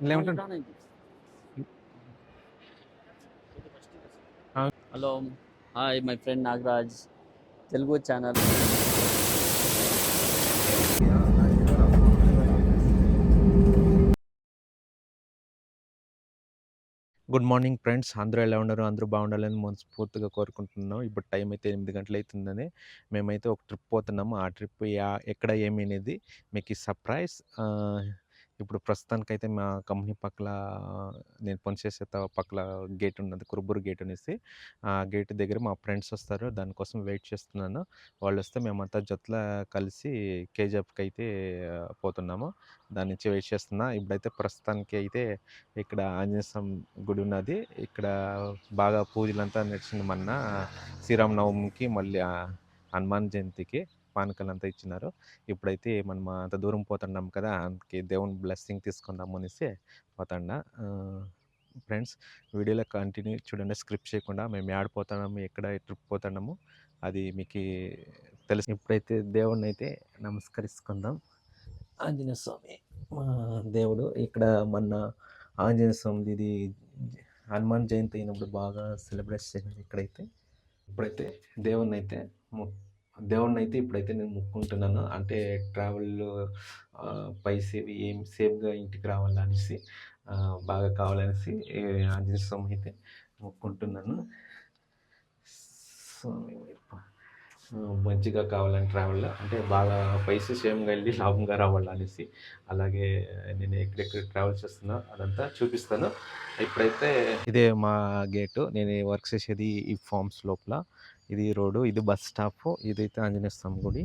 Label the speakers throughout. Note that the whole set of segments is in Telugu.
Speaker 1: లేమంటారు.
Speaker 2: Hello hi my friend Nagaraj Telugu channel.
Speaker 1: Good morning friends. అందరూ ఎలా ఉన్నారు? అందరూ బాగుండాలని మనస్ఫూర్తిగా కోరుకుంటున్నాం. ఇప్పుడు టైం అయితే 8 గంటలైతుందని. మేమైతే ఒక ట్రిప్ పోతున్నాము. ఆ ట్రిప్ ఎక్కడ ఏమి అనేది మీకు ఈ సర్ప్రైజ్. ఇప్పుడు ప్రస్తుతానికైతే మా కంపెనీ పక్కల నేను పనిచేసే పక్కల గేట్ ఉన్నది, కురుబూరు గేట్ అనేసి. ఆ గేట్ దగ్గర మా ఫ్రెండ్స్ వస్తారు. దానికోసం వెయిట్ చేస్తున్నాను. వాళ్ళు వస్తే మేమంతా జతలా కలిసి కేజీఎఫ్‌కి అయితే పోతున్నాము. దాని నుంచి వెయిట్ చేస్తున్నా. ఇప్పుడైతే ప్రస్తుతానికి అయితే ఇక్కడ ఆంజనేయ స్వామి గుడి ఉన్నది. ఇక్కడ బాగా పూజలంతా నడిచింది మొన్న శ్రీరామనవమికి, మళ్ళీ హనుమాన్ జయంతికి పానకాలంతా ఇచ్చినారు. ఇప్పుడైతే మనం అంత దూరం పోతున్నాం కదా, అందుకే దేవుని బ్లెస్సింగ్ తీసుకుందాము అనేసి పోతాండా. ఫ్రెండ్స్, వీడియోలో కంటిన్యూ చూడండి, స్క్రిప్ట్ చేయకుండా. మేము ఏడ పోతున్నాము, ఎక్కడ ట్రిప్ పోతున్నాము అది మీకు తెలుసు. ఇప్పుడైతే దేవుణ్ణి అయితే నమస్కరించుకుందాం. ఆంజనేయ స్వామి మా దేవుడు. ఇక్కడ మొన్న ఆంజనేయ స్వామిది ఇది హనుమాన్ జయంతి అయినప్పుడు బాగా సెలబ్రేట్ చేసినారు ఇక్కడైతే. ఇప్పుడైతే దేవుణ్ణైతే దేవుణ్ణైతే ఇప్పుడైతే నేను మొక్కుంటున్నాను. అంటే ట్రావెల్ సేవ్ ఏం సేఫ్గా ఇంటికి రావాలనేసి, బాగా కావాలనేసి ఆంజనేయ స్వామి అయితే మొక్కుంటున్నాను. స్వామి మంచిగా కావాలని ట్రావెల్లో, అంటే బాగా పైసలు సేమ్గా వెళ్ళి లాభంగా రావాలనేసి. అలాగే నేను ఎక్కడెక్కడ ట్రావెల్ చేస్తున్నా అదంతా చూపిస్తాను. ఇప్పుడైతే ఇదే మా గేటు. నేను వర్క్ చేసేది ఈ ఫార్మ్స్ లోపల. ఇది రోడ్డు, ఇది బస్ స్టాప్, ఇదైతే ఆంజనేయ స్వామి గుడి.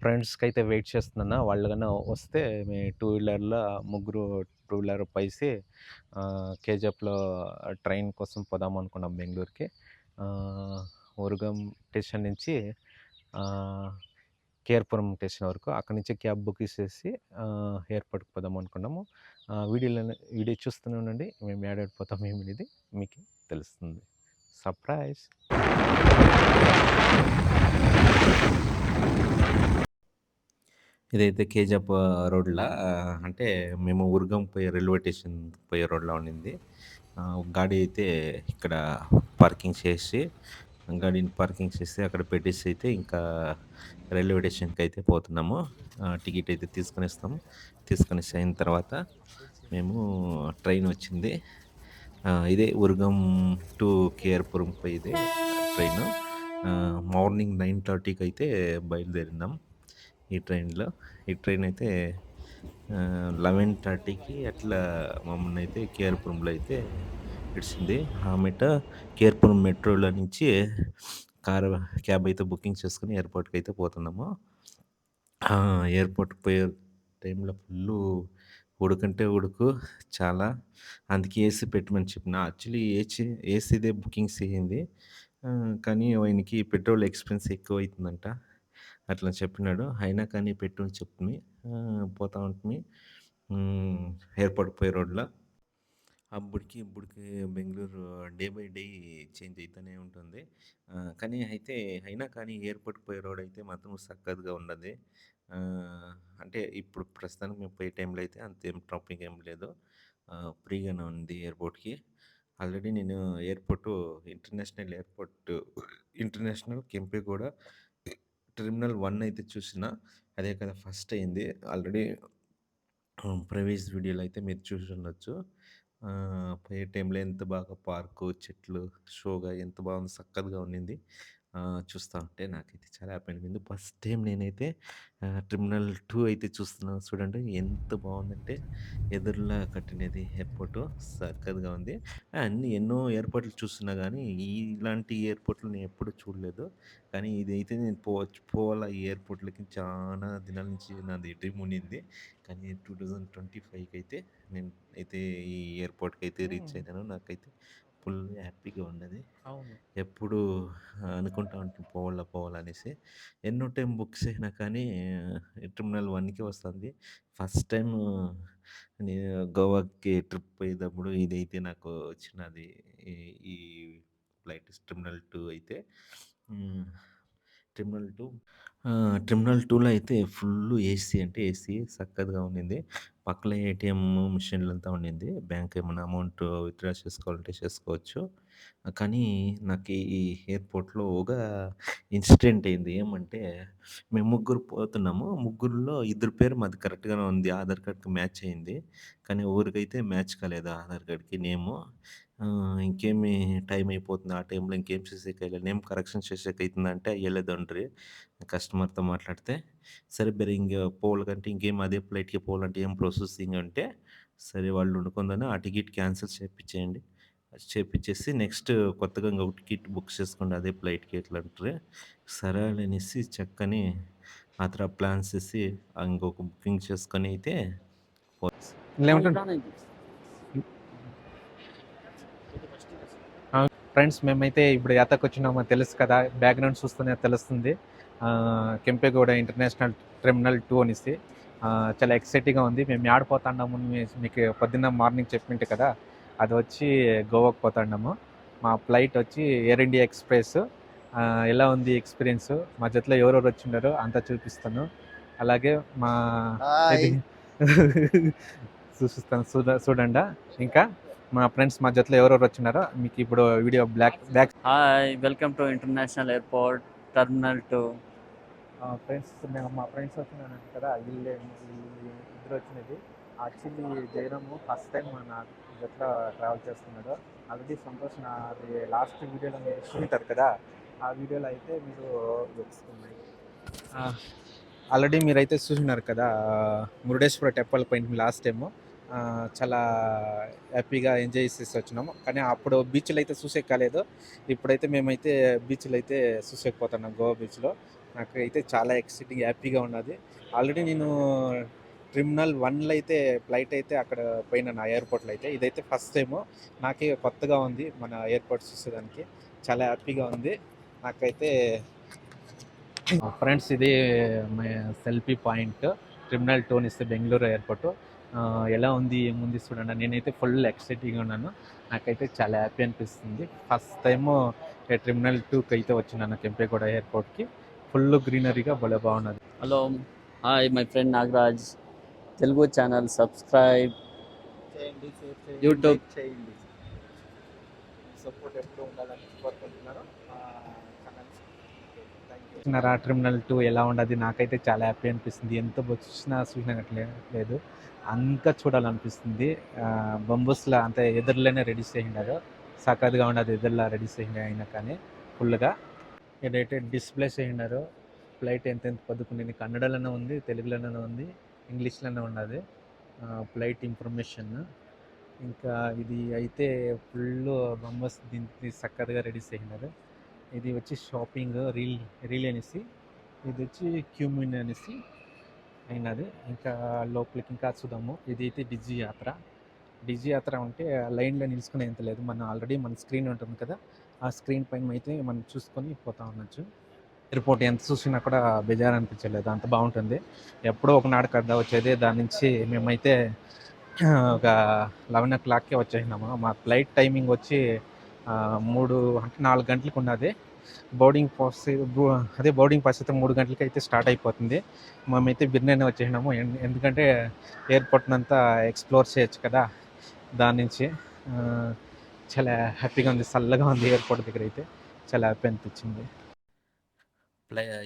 Speaker 1: ఫ్రెండ్స్కి అయితే వెయిట్ చేస్తున్నా. వాళ్ళు కన్నా వస్తే మేము టూ వీలర్లో ముగ్గురు టూ వీలర్ పైసి కేజీఎఫ్లో ట్రైన్ కోసం పోదాం అనుకున్నాం బెంగళూరుకి. ఉరగం స్టేషన్ నుంచి కేఆర్పురం స్టేషన్ వరకు. అక్కడి నుంచి క్యాబ్ బుక్ చేసి ఎయిర్పోర్ట్కి పోదాం అనుకున్నాము. వీడియో చూస్తూనే ఉండండి. మేము ఏడాడిపోతాం ఏమిది మీకు తెలుస్తుంది. సర్ప్రైజ్. ఇదైతే కేజీఎఫ్ రోడ్లా, అంటే మేము ఉర్గం పోయే రైల్వే స్టేషన్ పోయే రోడ్లో ఉండింది. గాడి అయితే ఇక్కడ పార్కింగ్ చేసి అక్కడ పెట్టేసి అయితే ఇంకా రైల్వే స్టేషన్కి అయితే పోతున్నాము. టికెట్ అయితే తీసుకొనేసి అయిన తర్వాత మేము ట్రైన్ వచ్చింది. ఇదే ఉర్గం టు కేఆర్పురం పోయేదే ట్రైన్. మార్నింగ్ 9:30కి అయితే బయలుదేరినాం ఈ ట్రైన్లో. ఈ ట్రైన్ అయితే 11:30కి అట్లా మమ్మల్ని అయితే కేఆర్పురంలో అయితే ఇడిచింది. ఆమెట కేఆర్పురం మెట్రోలో నుంచి క్యాబ్ అయితే బుకింగ్ చేసుకుని ఎయిర్పోర్ట్కి అయితే పోతున్నాము. ఎయిర్పోర్ట్కి పోయే టైంలో ఫుల్లు ఉడుకంటే ఉడుకు చాలా. అందుకే ఏసీ పెట్టమని చెప్పిన. యాక్చువల్లీ ఏసీదే బుకింగ్స్ అయ్యింది. కానీ ఆయనకి పెట్రోల్ ఎక్స్పెన్స్ ఎక్కువ అవుతుందంట. అట్లా చెప్పినాడు. అయినా కానీ పెట్టు అని చెప్తుంది. పోతా ఉంటుంది ఎయిర్పోర్ట్కి పోయే రోడ్లో. అప్పటికి ఇప్పటికి Bengaluru day by day change అవుతూనే ఉంటుంది. కానీ అయినా కానీ ఎయిర్పోర్ట్కి పోయే రోడ్ అయితే మాత్రం సక్కత్తుగా ఉన్నది. అంటే ఇప్పుడు ప్రస్తుతానికి మేము పోయే టైంలో అయితే అంతేం ట్రాఫిక్ ఏం లేదు. ఫ్రీగానే ఉంది ఎయిర్పోర్ట్కి. ఆల్రెడీ నేను ఇంటర్నేషనల్ కెంపెగౌడ టెర్మినల్ 1 అయితే చూసిన. అదే కదా ఫస్ట్ అయింది. ఆల్రెడీ ప్రీవియస్ వీడియోలో అయితే మీరు చూసి ఉండొచ్చు. పోయే టైంలో ఎంత బాగా పార్కు, చెట్లు, షోగా ఎంత బాగుంది, సక్కగా ఉన్నింది. చూస్తా ఉంటే నాకైతే చాలా హ్యాపీ అనిపించింది. ఫస్ట్ టైం నేనైతే టెర్మినల్ 2 అయితే చూస్తున్నాను. చూడండి ఎంత బాగుందంటే, ఎదురులా కట్టినది ఎయిర్పోర్టు సక్కగా ఉంది. ఎన్నో ఎయిర్పోర్ట్లు చూస్తున్నా కానీ ఇలాంటి ఎయిర్పోర్ట్లు నేను ఎప్పుడు చూడలేదు. కానీ ఇదైతే నేను పోవాలా ఈ ఎయిర్పోర్ట్లకి చాలా దినాల నుంచి నాది డ్రీమ్ ఉండింది. కానీ 2025కి అయితే నేను అయితే ఈ ఎయిర్పోర్ట్కి అయితే రీచ్ అయినాను. నాకైతే ఫుల్ హ్యాపీగా ఉన్నది. ఎప్పుడు అనుకుంటా ఉంటాను పోవాలా అనేసి. ఎన్నో టైం బుక్స్ అయినా కానీ టెర్మినల్ 1కి వస్తుంది. ఫస్ట్ టైం నేను గోవాకి ట్రిప్ పోయేటప్పుడు ఇదైతే నాకు వచ్చినది. ఈ ఈ ఫ్లైట్ టెర్మినల్ 2 అయితే. టెర్మినల్ 2 టెర్మినల్ 2లో అయితే ఫుల్లు ఏసీ అంటే ఏసీ సక్కగా ఉండింది. పక్కల ఏటీఎం మిషన్‌లంతా ఉండింది. బ్యాంక్ ఏమన్నా అమౌంట్ విత్‌డ్రా చేసుకోవాలంటే చేసుకోవచ్చు. కానీ నాకు ఈ ఎయిర్‌పోర్ట్‌లో ఒక ఇన్సిడెంట్ అయింది. ఏమంటే మేము ముగ్గురు పోతున్నాము. ముగ్గురిలో ఇద్దరి పేరు మాది కరెక్ట్‌గానే ఉంది. ఆధార్ కార్డ్‌కి మ్యాచ్ అయింది. కానీ ఒకరికైతే మ్యాచ్ కాలేదు ఆధార్ కార్డ్‌కి నేము. ఇంకేమి టైం అయిపోతుంది. ఆ టైంలో ఇంకేం చేసేకైలే. Name correction చేసేకైతుందంటే అయ్యలేదండ్రి. కస్టమర్‌తో మాట్లాడితే, సరే బెరే ఇంగ పోవాలకంటే ఇంకేం అదే ఫ్లైట్‌కి పోవాలంటే ఏం ప్రాసెసింగ్ అంటే, సరే వాళ్ళు వండుకుందని ఆ టికెట్ క్యాన్సిల్ చేపిచ్చేయండి. చేపిచ్చేసి నెక్స్ట్ కొత్తగా ఇంకొక టికెట్ బుక్ చేసుకోండి అదే ఫ్లైట్‌కి ఎట్లంట్రి. సరే అనేసి చక్కని ఆ తర్వాత ప్లాన్స్ చేసి ఇంకొక బుకింగ్ చేసుకొని అయితే
Speaker 2: ఇలా
Speaker 1: లేమంటే ఫ్రెండ్స్ మేమైతే ఇప్పుడు యాతకొచ్చినామో తెలుసు కదా! బ్యాక్‌గ్రౌండ్ చూస్తేనే తెలుస్తుంది. కెంపెగౌడ ఇంటర్నేషనల్ టెర్మినల్ 2 అనేసి. చాలా ఎక్సైటింగ్‌గా ఉంది. మేము యాడ పోతాండాము మీకు పొద్దున్న మార్నింగ్ చెప్పింటి కదా! అది వచ్చి గోవాకి పోతాండాము. మా ఫ్లైట్ వచ్చి ఎయిర్ ఇండియా ఎక్స్‌ప్రెస్. ఎలా ఉంది ఎక్స్‌పీరియన్స్? మా జతలో ఎవరెవరు వచ్చిండారో అంతా చూపిస్తాను. అలాగే మా ఇది చూపిస్తాను చూడండా. ఇంకా మా ఫ్రెండ్స్ మా జతలో ఎవరెవరు వచ్చినారో మీకు ఇప్పుడు video back
Speaker 2: hi, welcome to international airport terminal 2.
Speaker 1: Friends మేము మా ఫ్రెండ్స్ వచ్చినాను కదా వీళ్ళు ఇద్దరు వచ్చినది యాక్చువల్లీ జయరాము ఫస్ట్ టైం మన జట్లో ట్రావెల్ చేస్తున్నాడు. ఆల్రెడీ సంతోష్ నాది లాస్ట్ వీడియోలో మీరు చూంటారు కదా, ఆ వీడియోలో అయితే మీరు వస్తున్నాయి ఆల్రెడీ మీరైతే చూసినారు కదా. మురుడేశ్వర టెంపుల్ పోయింది లాస్ట్ టైము. చాలా హ్యాపీగా ఎంజాయ్ చేసేసి వచ్చినాము. కానీ అప్పుడు బీచ్లు అయితే చూసే కాలేదు. ఇప్పుడైతే మేమైతే బీచ్లు అయితే చూసేకపోతున్నాం గోవా బీచ్లో. నాకైతే చాలా ఎక్సైటింగ్ హ్యాపీగా ఉన్నది. ఆల్రెడీ నేను టెర్మినల్ 1లో అయితే ఫ్లైట్ అయితే అక్కడ పోయినాను ఆ ఎయిర్పోర్ట్లో అయితే. ఇదైతే ఫస్ట్ టైము. నాకే కొత్తగా ఉంది మన ఎయిర్పోర్ట్ చూసేదానికి. చాలా హ్యాపీగా ఉంది నాకైతే. ఫ్రెండ్స్ ఇది మై సెల్ఫీ పాయింట్ టెర్మినల్ 2 ఇస్తే బెంగళూరు ఎయిర్పోర్ట్. ఎలా ఉంది ఏముంది చూడండి. నేనైతే ఫుల్ ఎక్సైటింగ్గా ఉన్నాను. నాకైతే చాలా హ్యాపీ అనిపిస్తుంది. ఫస్ట్ టైము టెర్మినల్ 2కి అయితే వచ్చినాను కెంపేగౌడ ఎయిర్పోర్ట్కి. ఫుల్ గ్రీనరీగా భలే బాగున్నది.
Speaker 2: Hello, hi my friend Nagaraj. Telugu channel subscribe
Speaker 1: చేయండి, షేర్ చేయండి,
Speaker 2: యూట్యూబ్.
Speaker 1: లైక్ చేయండి. సపోర్ట్ ఎప్పుడు ఉండాలని కోరుకుంటున్నాను. చూసినారా టెర్మినల్ 2 ఎలా ఉండదు? నాకైతే చాలా హ్యాపీ అనిపిస్తుంది. ఎంత చూసినట్లే లేదు, అంతా చూడాలనిపిస్తుంది. బంబూస్లా అంతే ఎదురులోనే రెడీ చేసిండారు. సక్కగా ఉండదు ఎదురులా రెడీ చేసిండ అయినా కానీ ఫుల్గా. ఏదైతే డిస్ప్లే చేసిండారో ఫ్లైట్ ఎంతెంత పొద్దుకుంది కన్నడలోనే ఉంది, తెలుగులోనే ఉంది, ఇంగ్లీష్లోనే ఉన్నది ఫ్లైట్ ఇన్ఫర్మేషన్. ఇంకా ఇది అయితే ఫుల్ బంబస్ దీనికి చక్కగా రెడీ చేసినారు. ఇది వచ్చి షాపింగ్ రీల్ అనేసి, ఇది వచ్చి క్యూమిన్ అనేసి అయినది. ఇంకా లోపలికి ఇంకా చూద్దాము. ఇది అయితే డిజీ యాత్ర అంటే లైన్లో నిలుచుకునేంత లేదు. ఆల్రెడీ మన స్క్రీన్ ఉంటుంది కదా, ఆ స్క్రీన్ పైన అయితే మనం చూసుకొని పోతా ఉండొచ్చు. ఎయిర్పోర్ట్ ఎంత చూసినా కూడా బేజారు అనిపించలేదు, అంత బాగుంటుంది. ఎప్పుడో ఒకనాడు కదా వచ్చేది. దాని నుంచి మేమైతే ఒక 11:00కే వచ్చేసినాము. మా ఫ్లైట్ టైమింగ్ వచ్చి 3 అంటే 4 గంటలకు ఉన్నది. బోర్డింగ్ పాస్ అయితే 3 గంటలకి అయితే స్టార్ట్ అయిపోతుంది. మేమైతే బిర్యానీ వచ్చేసినాము. ఎందుకంటే ఎయిర్పోర్ట్నంతా ఎక్స్ప్లోర్ చేయొచ్చు కదా దాని నుంచి. చాలా హ్యాపీగా ఉంది, చల్లగా ఉంది ఎయిర్పోర్ట్ దగ్గర అయితే. చాలా హ్యాపీ అనిపించింది.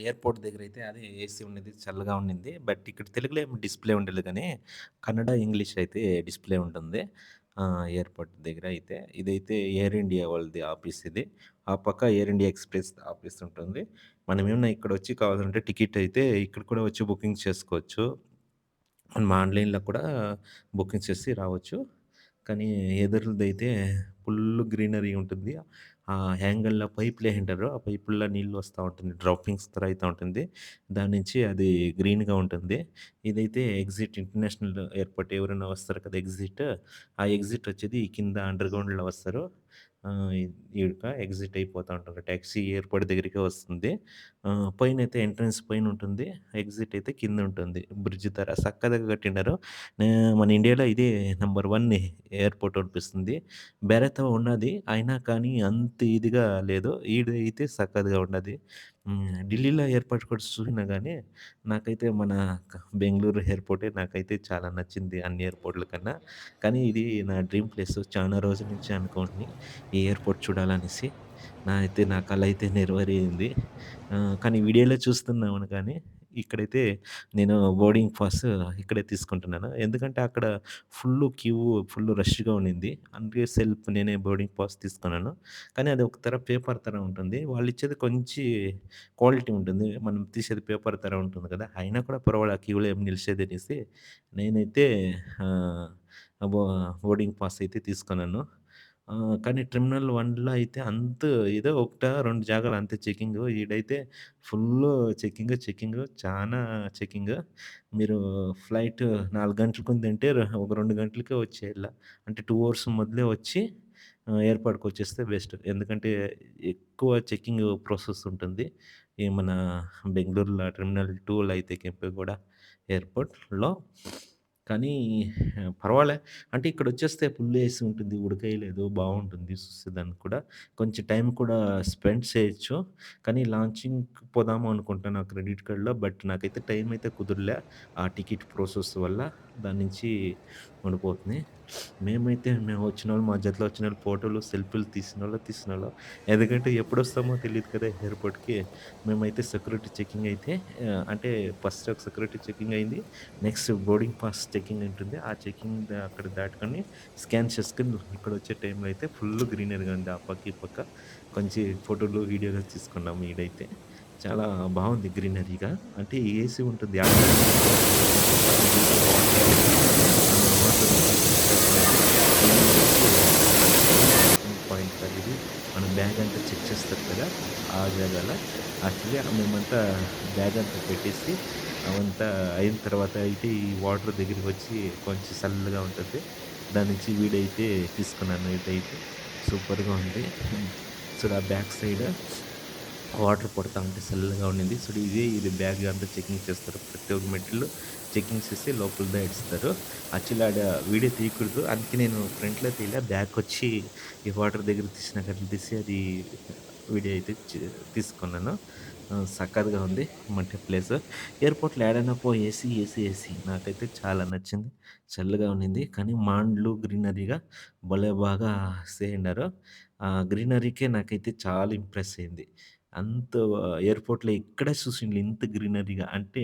Speaker 1: ఎయిర్పోర్ట్ దగ్గర అయితే అదే ఏసీ ఉన్నది, చల్లగా ఉండింది. బట్ ఇక్కడ తెలుగులో ఏమి డిస్ప్లే ఉండలేదు కానీ కన్నడ, ఇంగ్లీష్ అయితే డిస్ప్లే ఉంటుంది. ఎయిర్పోర్ట్ దగ్గర అయితే ఇదైతే ఎయిర్ ఇండియా వాళ్ళది ఆఫీస్ ఇది. ఆ పక్క ఎయిర్ ఇండియా ఎక్స్‌ప్రెస్ ఆఫీస్ ఉంటుంది. మనం ఏమన్నా ఇక్కడ వచ్చి కావాలంటే టికెట్ అయితే ఇక్కడ కూడా వచ్చి బుకింగ్ చేసుకోవచ్చు. మనం ఆన్‌లైన్‌లో కూడా బుకింగ్ చేసి రావచ్చు. కానీ ఎదురుదైతే ఫుల్లు గ్రీనరీ ఉంటుంది. ఆ యాంగిల్‌లో పైపులేసింటారు. ఆ పైపుల్లో నీళ్ళు వస్తా ఉంటుంది. డ్రాపింగ్స్ తర అయితా ఉంటుంది. దాని నుంచి అది గ్రీన్‌గా ఉంటుంది. ఇదైతే ఎగ్జిట్ ఇంటర్నేషనల్ ఎయిర్‌పోర్ట్ ఎవరైనా వస్తారు కదా ఎగ్జిట్. ఆ ఎగ్జిట్ వచ్చేది కింద అండర్‌గ్రౌండ్‌లో వస్తారు. ఈడక ఎగ్జిట్ అయిపోతా ఉంటారు. టాక్సీ ఎయిర్‌పోర్ట్ దగ్గరికే వస్తుంది. పైనైతే ఎంట్రన్స్ పైనుంటుంది. ఎగ్జిట్ అయితే కిందుంటుంది. బ్రిడ్జ్ తర సక్కగా కట్టిండారు. మన ఇండియాలో ఇదే నంబర్ 1 ఎయిర్‌పోర్ట్ అనిపిస్తుంది. బెరతో ఉన్నది. అయినా కానీ అంత ఇదిగా లేదు. ఈడైతే సక్కగా ఉన్నది. ఢిల్లీలో ఎయిర్‌పోర్ట్ కూడా చూసినా గానీ, నాకైతే మన బెంగుళూరు ఎయిర్‌పోర్టే నాకైతే చాలా నచ్చింది అన్ని ఎయిర్‌పోర్ట్‌ల కన్నా. కానీ ఇది నా డ్రీమ్ ప్లేస్. చానా రోజుల నుంచి అనుకోని ఈ ఎయిర్‌పోర్ట్ చూడాలనేసి. నా కల అయితే నెరవేరింది. కానీ వీడియోలో చూస్తున్నాను గానీ, ఇక్కడైతే నేను బోర్డింగ్ పాస్ ఇక్కడే తీసుకుంటున్నాను. ఎందుకంటే అక్కడ ఫుల్లు రష్‌గా ఉండింది. అందుకే నేనే బోర్డింగ్ పాస్ తీసుకున్నాను. కానీ అది ఒక పేపర్ ఉంటుంది. వాళ్ళిచ్చేది కొంచి క్వాలిటీ ఉంటుంది. మనం తీసేది పేపర్ ఉంటుంది కదా! అయినా కూడా పర్వాలే ఆ క్యూలో ఏమి నిలిచేదనేసి నేనైతే ఆహ్, బో బోర్డింగ్ పాస్ అయితే తీసుకున్నాను. కానీ టెర్మినల్ 1లో అయితే ఏదో ఒకటా, 2 జాగాలు అంతే చెకింగు. ఈడైతే ఫుల్లు చెకింగు చానా చెకింగు. మీరు ఫ్లైట్ 4 గంటలకుందంటే ఒక 2 గంటలకే వచ్చేయాల. అంటే 2 అవర్స్ మొదలే వచ్చి ఎయిర్‌పోర్ట్‌కొచ్చేస్తే బెస్ట్. ఎందుకంటే ఎక్కువ చెకింగ్ ప్రాసెస్ ఉంటుంది. మన బెంగుళూరులో టెర్మినల్ 2లో అయితే కెంపెగౌడ ఎయిర్‌పోర్ట్‌లో. కానీ పర్వాలే. అంటే ఇక్కడొచ్చేస్తే ఫుల్ ఏసీ ఉంటుంది. ఉడకేయలేదు బావుంటుంది చూసేదానికి కూడా. కొంచెం టైం కూడా స్పెండ్ చేయొచ్చు. కానీ లాంచింగ్‌కి పోదాము అనుకుంటున్నా నా క్రెడిట్ కార్డ్‌లో. బట్ నాకైతే టైం అయితే కుదరలే. ఆ టికెట్ ప్రాసెస్ వల్ల. దాని నుంచి ఉండిపోతుంది. మేము వచ్చినోళ్ళు మా జతలో వచ్చినోళ్ళు ఫోటోలు, సెల్ఫీలు తీసినోళ్ళం. ఎందుకంటే ఎప్పుడొస్తామో తెలీదు కదా ఎయిర్‌పోర్ట్‌కి. మేమైతే సెక్యూరిటీ చెకింగ్ అయితే అంటే ఫస్ట్ ఒక సెక్యూరిటీ చెకింగ్ అయింది. నెక్స్ట్ బోర్డింగ్ పాస్ చెకింగ్ ఉంటుంది. ఆ చెకింగ్ అక్కడ దాటుకొని స్కాన్ చేసుకొని ఇక్కడొచ్చే టైంలో అయితే ఫుల్లు గ్రీనరీగా ఉంది. ఆ పక్క, ఈ పక్క కొంచెం ఫోటోలు, వీడియోలు తీసుకున్నాము ఈడైతే. చాలా బావుంది గ్రీనరీగా. అంటే ఏసీ ఉంటుంది. పాయింట్ కాదిది. మన బ్యాగ్ అంతా చెక్ చేస్తారు కదా! ఆ జాగాల యాక్చువల్లీ మేమంతా బ్యాగ్ అంతా పెట్టేసి అవంతా అయిన తర్వాత అయితే ఈ వాటర్ దగ్గరికొచ్చి కొంచెం చల్లగా ఉంటుంది. దాని నుంచి వీడియో అయితే తీసుకున్నాను. ఇదైతే సూపర్‌గా ఉంది. చూడు ఆ బ్యాక్ సైడ్ వాటర్ పడతా ఉంటే చల్లగా ఉండింది. సో, ఇది బ్యాగ్ అంతా చెకింగ్ చేస్తారు. ప్రతి ఒక్క మెటీరియల్ చెకింగ్ చేసి లోపలదే ఇస్తారు. యాక్చువల్లీ ఆడ వీడియో తీయకూడదు. అందుకే నేను ఫ్రంట్‌లో తీయలే. బ్యాకొచ్చి ఈ వాటర్ దగ్గర తీసిన గట్లు తీసి అది వీడియో అయితే తీసుకున్నాను. సక్కత్తుగా ఉంది. మంచి ప్లేసు. ఎయిర్‌పోర్ట్‌లో ఏడైనా పో ఏసీ. నాకైతే చాలా నచ్చింది. చల్లగా ఉండింది. కానీ మాన్‌లు గ్రీనరీగా భలే బాగా చేసిండారు. ఆ గ్రీనరీకే నాకైతే చాలా ఇంప్రెస్ అయింది. అంత ఎయిర్‌పోర్ట్‌లో ఎక్కడ చూసిండ్లే ఇంత గ్రీనరీగా. అంటే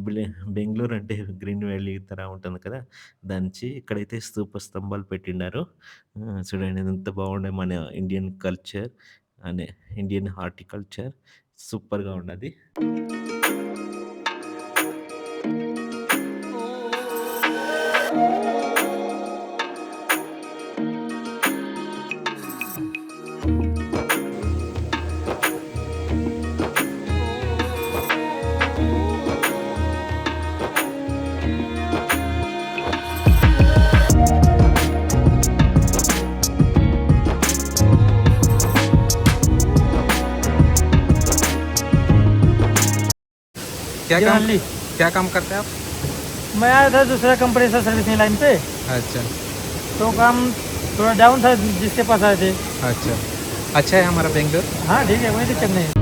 Speaker 1: బ్లె బెంగుళూరు అంటే గ్రీన్ వ్యాలీ తరా ఉంటుంది కదా! దానించి ఇక్కడైతే స్తూప స్తంభాలు పెట్టిండారు. చూడండి ఎంత బాగుండే మన ఇండియన్ కల్చర్ అనే ఇండియన్ హార్టికల్చర్ సూపర్‌గా ఉన్నది.
Speaker 3: क्या
Speaker 4: जी
Speaker 3: काम
Speaker 4: हाँ जी।
Speaker 3: क्या काम करते हैं आप?
Speaker 4: मैं आया था दूसरा कंप्रेसर सर्विसिंग लाइन पे,
Speaker 3: अच्छा,
Speaker 4: तो काम थोड़ा डाउन था जिसके पास आए थे।
Speaker 3: अच्छा। अच्छा है हमारा बेंगलोर?
Speaker 4: हाँ ठीक है, कोई दिक्कत नहीं है।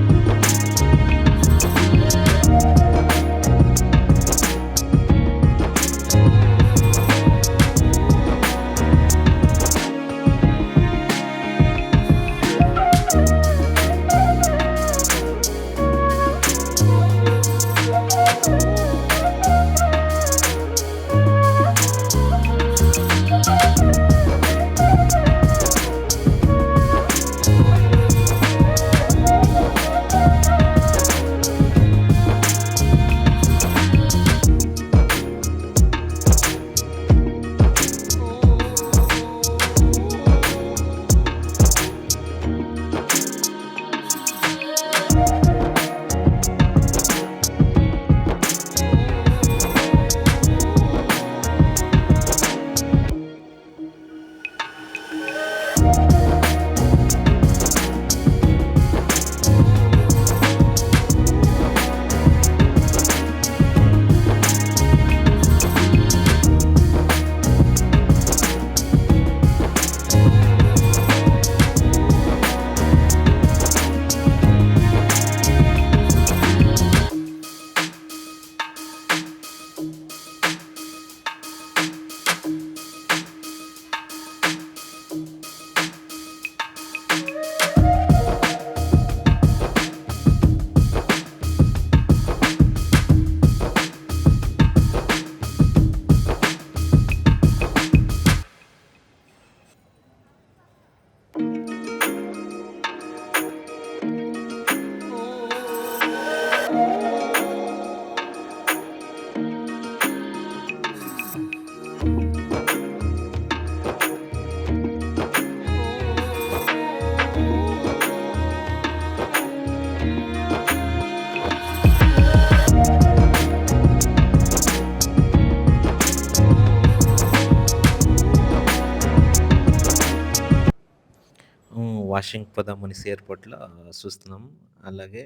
Speaker 1: వాషింగ్ పోదామనేసి ఎయిర్‌పోర్ట్‌లో చూస్తున్నాం. అలాగే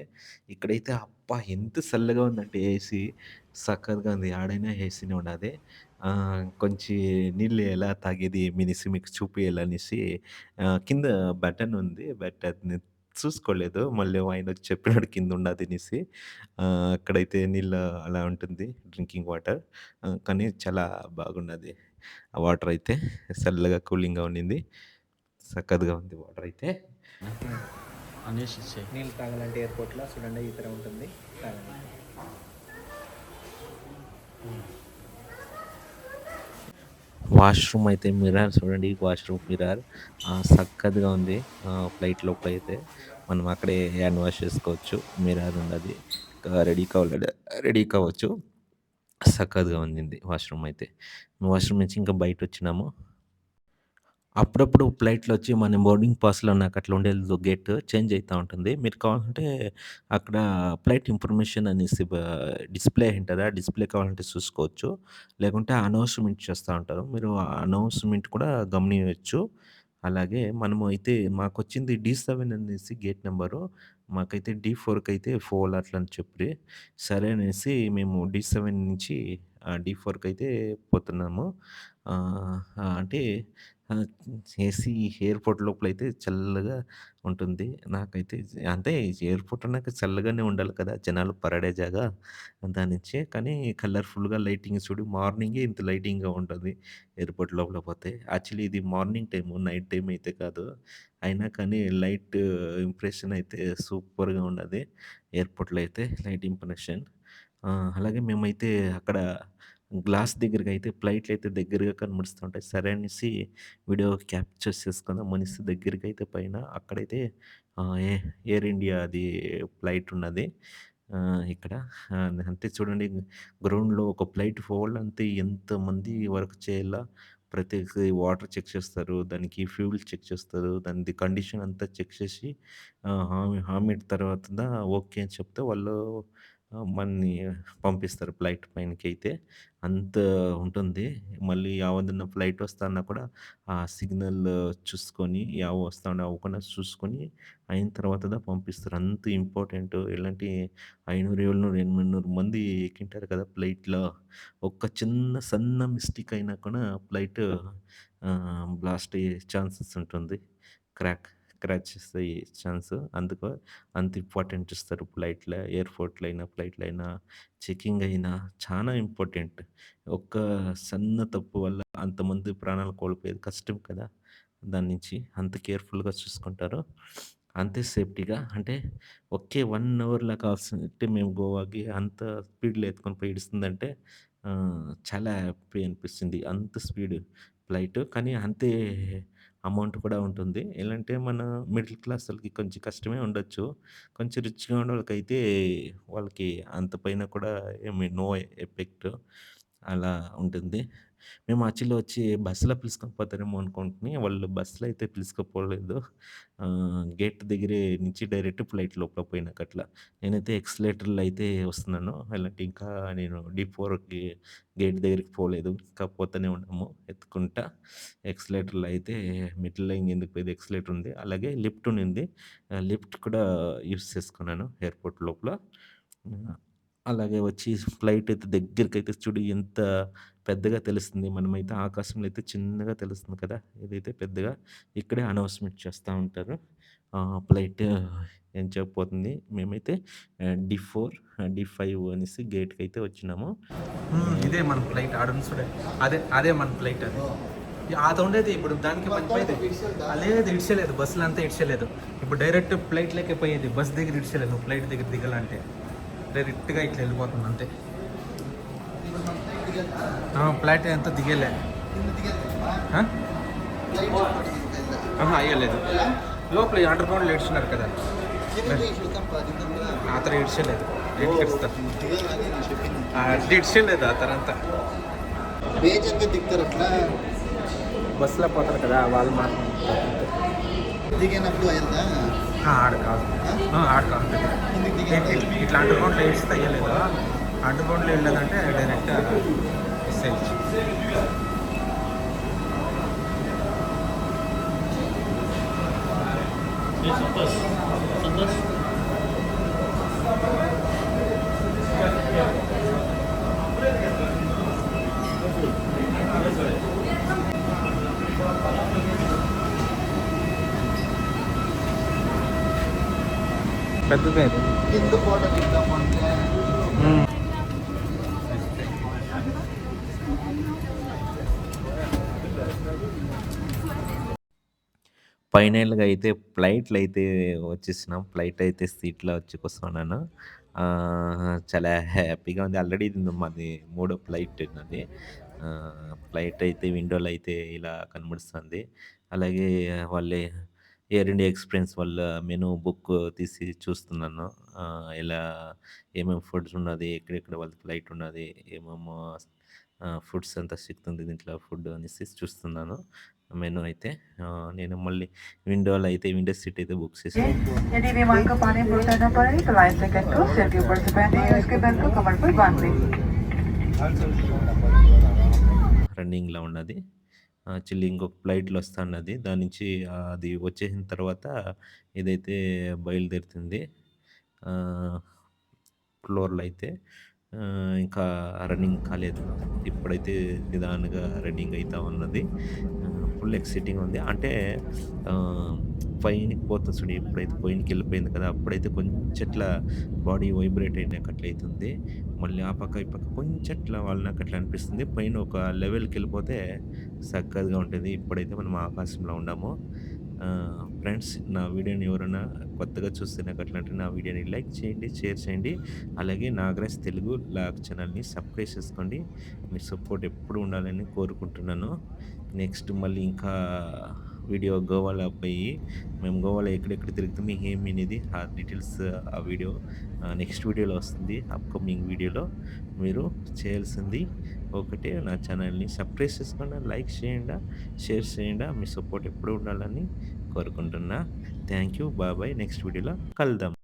Speaker 1: ఇక్కడైతే అబ్బా! ఎంత చల్లగా ఉందంటే ఏసీ సక్కగా ఉంది. ఆడైనా ఏసీనే ఉన్నాది. కొంచెం నీళ్ళు ఎలా తాగేది అనేసి మీకు చూపియాలనేసి కింద బటన్ ఉంది. బట్ అది చూసుకోలేదు. మళ్ళీ ఆయనొచ్చి చెప్పినాడు కింద ఉన్నాదనేసి. అక్కడైతే నీళ్ళు అలా ఉంటుంది డ్రింకింగ్ వాటర్. కానీ చాలా బాగున్నది. ఆ వాటర్ అయితే చల్లగా కూలింగ్‌గా ఉండింది. సక్కగా ఉంది వాటర్ అయితే.
Speaker 2: అనేసి ఇచ్చేయి.
Speaker 3: నీళ్ళు తాగాలంటే ఎయిర్పోర్ట్లో చూడండి ఈ తర ఉంటుంది తాగండి.
Speaker 1: వాష్‌రూమ్ అయితే మిర్రర్ చూడండి. వాష్‌రూమ్ మిర్రర్ సక్కగా ఉంది. ఫ్లైట్ లోపలైతే మనం అక్కడే హ్యాండ్ వాష్ చేసుకోవచ్చు. మిర్రర్ ఉన్నది. రెడీ కావచ్చు. సక్కగా ఉండింది వాష్‌రూమ్ అయితే. వాష్‌రూమ్ నుంచి ఇంకా బయటొచ్చినాము. అప్పుడప్పుడు ఫ్లైట్‌లో వచ్చి మన బోర్డింగ్ పాస్‌లో నాకు అట్లా ఉండేది గేట్ చేంజ్ అయితా ఉంటుంది. మీరు కావాలంటే అక్కడ ఫ్లైట్ ఇన్ఫర్మేషన్ అనేసి డిస్‌ప్లే ఉంటది. ఆ డిస్‌ప్లే కావాలంటే చూసుకోవచ్చు. లేకుంటే అనౌన్స్‌మెంట్ చేస్తా ఉంటారు. మీరు ఆ అనౌన్స్‌మెంట్ కూడా గమనియచ్చు. అలాగే మనము అయితే మాకొచ్చింది డి7 అనేసి గేట్ నంబరు. మాకైతే డి4కైతే 4 అట్లా అని చెప్పిరి. సరే అనేసి మేము డి7 నుంచి డి4కైతే పోతున్నాము. అంటే ఆహ్, ఏసీ ఎయిర్‌పోర్ట్ లోపలైతే చల్లగా ఉంటుంది. నాకైతే అంటే ఎయిర్‌పోర్ట్ అన్నాక చల్లగానే ఉండాలి కదా! జనాలు పరడే జాగా. దానిచ్చే కానీ కలర్‌ఫుల్‌గా లైటింగ్ చూడు మార్నింగే ఇంత లైటింగ్‌గా ఉంటది. ఎయిర్‌పోర్ట్ లోపల పోతే. యాక్చువల్లీ ఇది మార్నింగ్ టైము. నైట్ టైమ్ అయితే కాదు. అయినా కానీ లైట్ ఇంప్రెషన్ అయితే సూపర్‌గా ఉన్నది. ఎయిర్‌పోర్ట్‌లో అయితే లైట్ ఇంప్రెషన్. అలాగే మేమైతే అక్కడ గ్లాస్ దగ్గరకైతే ఫ్లైట్‌లయితే దగ్గరగా కనబడుస్తుంటాయి. సరే అనేసి వీడియో క్యాప్చర్ చేసుకుందాం అనేసి దగ్గరికైతే పైన అక్కడైతే ఆహ్, ఎ ఎయిర్ ఇండియాది ఫ్లైట్ ఉన్నది. ఇక్కడ అంటే చూడండి గ్రౌండ్‌లో ఒక ఫ్లైట్ పోవాలంటే ఎంతమంది వర్క్ చేయాలా? ప్రతి వాటర్ చెక్ చేస్తారు. దానికి ఫ్యూయల్ చెక్ చేస్తారు. దానిది కండిషన్ అంతా చెక్ చేసి హామీ తర్వాత ఓకే అని చెప్తే వాళ్ళు మనని పంపిస్తారు ఫ్లైట్ పైనకైతే. అంత ఉంటుంది. మళ్ళీ యావదన్నా ఫ్లైట్ వస్తన్నా కూడా ఆ సిగ్నల్ చూసుకొని యావ వస్తాండా అవ్వకుండా చూసుకొని అయిన తర్వాత పంపిస్తారు. అంత ఇంపార్టెంట్. ఎలాంటి 500, 700, 800 మంది ఎక్కింటారు కదా ఫ్లైట్‌లో. ఒక్క చిన్న సన్న మిస్టేక్ అయినా కూడా ఫ్లైట్ బ్లాస్ట్ అయ్యే ఛాన్సెస్ ఉంటుంది. క్రాక్ క్రాచెస్ అయ్యే ఛాన్స్. అందుకు అంత ఇంపార్టెంట్ ఇస్తారు ఫ్లైట్‌లో. ఎయిర్‌పోర్ట్‌లో అయినా, ఫ్లైట్‌లో అయినా, చెకింగ్ అయినా చాలా ఇంపార్టెంట్. ఒక్క సన్న తప్పు వల్ల అంతమంది ప్రాణాలు కోల్పోయేది కష్టం కదా! దాని నుంచి అంత కేర్‌ఫుల్‌గా చూసుకుంటారు. అంతే సేఫ్టీగా అంటే ఒకే 1 అవర్‌లా కావాల్సింటే మేము గోవాకి అంత స్పీడ్‌లో ఎత్తుకొని పోయి ఇడుస్తుందంటే చాలా హ్యాపీ అనిపిస్తుంది. అంత స్పీడ్ ఫ్లైట్. కానీ అంతే అమౌంట్ కూడా ఉంటుంది. ఎలా అంటే మన మిడిల్ క్లాసోళ్ళకి కొంచెం కష్టమే ఉండొచ్చు. కొంచెం రిచ్‌గా ఉన్నోళ్ళకైతే వాళ్ళకి అంత పైన కూడా ఏమి నో ఎఫెక్ట్ అలా ఉంటుంది. మేము యాక్చువల్లీ వచ్చి బస్సులో పిలుచుకొని పోతారేమో అనుకుంటిని. వాళ్ళు బస్సులో అయితే పిలుచుకపోలేదు. గేట్ దగ్గరే నుంచి డైరెక్ట్ ఫ్లైట్ లోపల పోయినాకట్లా. నేనైతే ఎక్స్‌లేటర్‌లో అయితే వస్తున్నాను. ఎలాంటి ఇంకా నేను డి4కి గేట్ దగ్గరికి పోలేదు. ఇంకా పోతూనే ఉన్నాము ఎత్తుకుంటా. ఎక్స్‌లేటర్‌లో అయితే మెట్లలో ఇంకెందుకు పోయేది ఎక్స్‌లేటర్ ఉంది. అలాగే లిఫ్ట్ ఉన్నింది. లిఫ్ట్ కూడా యూజ్ చేసుకున్నాను ఎయిర్‌పోర్ట్ లోపల. హ్మ్. అలాగే వచ్చి ఫ్లైట్ అయితే దగ్గరికైతే చూడు ఎంత పెద్దగా తెలుస్తుంది. మనమైతే ఆకాశంలో అయితే చిన్నగా తెలుస్తుంది కదా! ఇదైతే పెద్దగా ఇక్కడే అనౌన్స్‌మెంట్ చేస్తా ఉంటారు. ఫ్లైట్ ఎంతసేపు పోతుంది. మేమైతే డి4, డి5 అనేసి గేట్‌కైతే వచ్చినాము.
Speaker 3: ఇదే మన ఫ్లైట్ ఆడుంది చూడే అదే మన ఫ్లైట్ అది. అది ఉండేది ఇప్పుడు దానికి పనిపోయేది లేదు ఇడ్చలేదు బస్సులు అంతా ఇడ్చలేదు. ఇప్పుడు డైరెక్ట్ ఫ్లైట్లోకే పోయేది బస్ దగ్గర ఇడ్చలేదు ఫ్లైట్ దగ్గర దిగాలంటే డైరెక్ట్గా ఇట్లా వెళ్ళిపోతుంది అంతే. ఫ్లైట్ ఎంత దిగలే అయ్యలేదు లోపల అండర్ గ్రౌండ్లో ఇడ్చినారు కదా ఆ తర ఇడ్చలేదు ఇడ్చలేదు ఆ తరంతా
Speaker 5: బేజంగా దిగుతారు అట్లా
Speaker 3: బస్సులో పోతారు కదా వాళ్ళు మాత్రం
Speaker 5: దిగినప్పుడు అయిందా
Speaker 3: ఆడ కాదు ఆడ కాదు ఇట్లా అండర్ గ్రౌండ్లో ఇడిస్తే అయ్యలేదు. అండర్ గ్రౌండ్లో వెళ్ళలేదంటే డైరెక్ట్ సేల్స్.
Speaker 2: సంతోష్
Speaker 3: పెద్దదే
Speaker 5: కింద ఫోటో దిద్దామంటే
Speaker 1: ఫైనల్‌గా అయితే ఫ్లైట్‌లో అయితే వచ్చేసినాం. ఫ్లైట్ అయితే సీట్‌లో వచ్చి కూర్చున్నాను. చాలా హ్యాపీగా ఉంది. ఆల్రెడీ ఇది మాది మూడో ఫ్లైట్ నాది. ఫ్లైట్ అయితే విండోలో అయితే ఇలా కనబడుస్తుంది. అలాగే వాళ్ళే ఎయిర్ ఇండియా ఎక్స్‌ప్రెస్ వాళ్ళ మెనూ బుక్ తీసి చూస్తున్నాను. ఇలా ఏమేమి ఫుడ్స్ ఉన్నది, ఎక్కడెక్కడ వాళ్ళ ఫ్లైట్ ఉన్నది, ఏమేమో ఫుడ్స్ అంతా సిక్కుతుంది దీంట్లో ఫుడ్ అనేసి చూస్తున్నాను. మెనూ అయితే నేను మళ్ళీ విండోలో అయితే విండో సీట్ అయితే బుక్ చేశాను.
Speaker 6: यदि विमान का पानी फुल करना पड़े तो लाइफ जैकेट को सिर के ऊपर से पहने या उसके बेल्ट को कमर पर बांध लें।
Speaker 1: రన్నింగ్‌లో ఉన్నది. యాక్చువల్లీ ఇంకొక ఫ్లైట్‌లో వస్తాన్నది. దాని నుంచి అది వచ్చేసిన తర్వాత ఇదైతే బయలుదేరుతుంది. ఆహ్, ఫ్లోర్‌లో అయితే ఇంకా రన్నింగ్ కాలేదు. ఇప్పుడైతే నిదానంగా రన్నింగ్ అయితా ఉన్నది. ఫుల్ ఎక్సైటింగ్ ఉంది. అంటే ఆహ్, పైనకి పోతుంది చూడు. ఎప్పుడైతే పైనకెళ్ళిపోయింది కదా! అప్పుడైతే కొంచెం ఇట్లా బాడీ వైబ్రేట్ అయినట్లయితుంది. మళ్ళీ ఆ పక్క, ఈ పక్క కొంచెం ఇట్లా వాలినట్టు అట్లా అనిపిస్తుంది. పైన ఒక లెవెల్‌కెళ్ళిపోతే సక్కగా ఉంటది. ఇప్పుడైతే మనం ఆకాశంలో ఉండాము. ఫ్రెండ్స్ నా వీడియోని ఎవరైనా కొత్తగా చూస్తే నాకు అట్లాంటి నా వీడియోని లైక్ చేయండి, షేర్ చేయండి. అలాగే నాగరాజ్ తెలుగు లాగ్ ఛానల్‌ని సబ్స్క్రైబ్ చేసుకోండి. మీ సపోర్ట్ ఎప్పుడు ఉండాలని కోరుకుంటున్నాను. నెక్స్ట్ మళ్ళీ ఇంకా వీడియో గోవాలో పోయి మేము గోవాలో ఎక్కడెక్కడ తిరుగుతాము ఏమి అనేది ఆ డీటెయిల్స్ ఆ వీడియో నెక్స్ట్ వీడియోలో వస్తుంది. అప్కమింగ్ వీడియోలో మీరు చేయాల్సింది ఒకటే నా ఛానల్‌ని సబ్స్క్రైబ్ చేసుకోండి, లైక్ చేయండి, షేర్ చేయండి. మీ సపోర్ట్ ఎప్పుడు ఉండాలని కోరుకుంటున్నా. Thank you. Bye bye. Next వీడియోలో కలుద్దాం.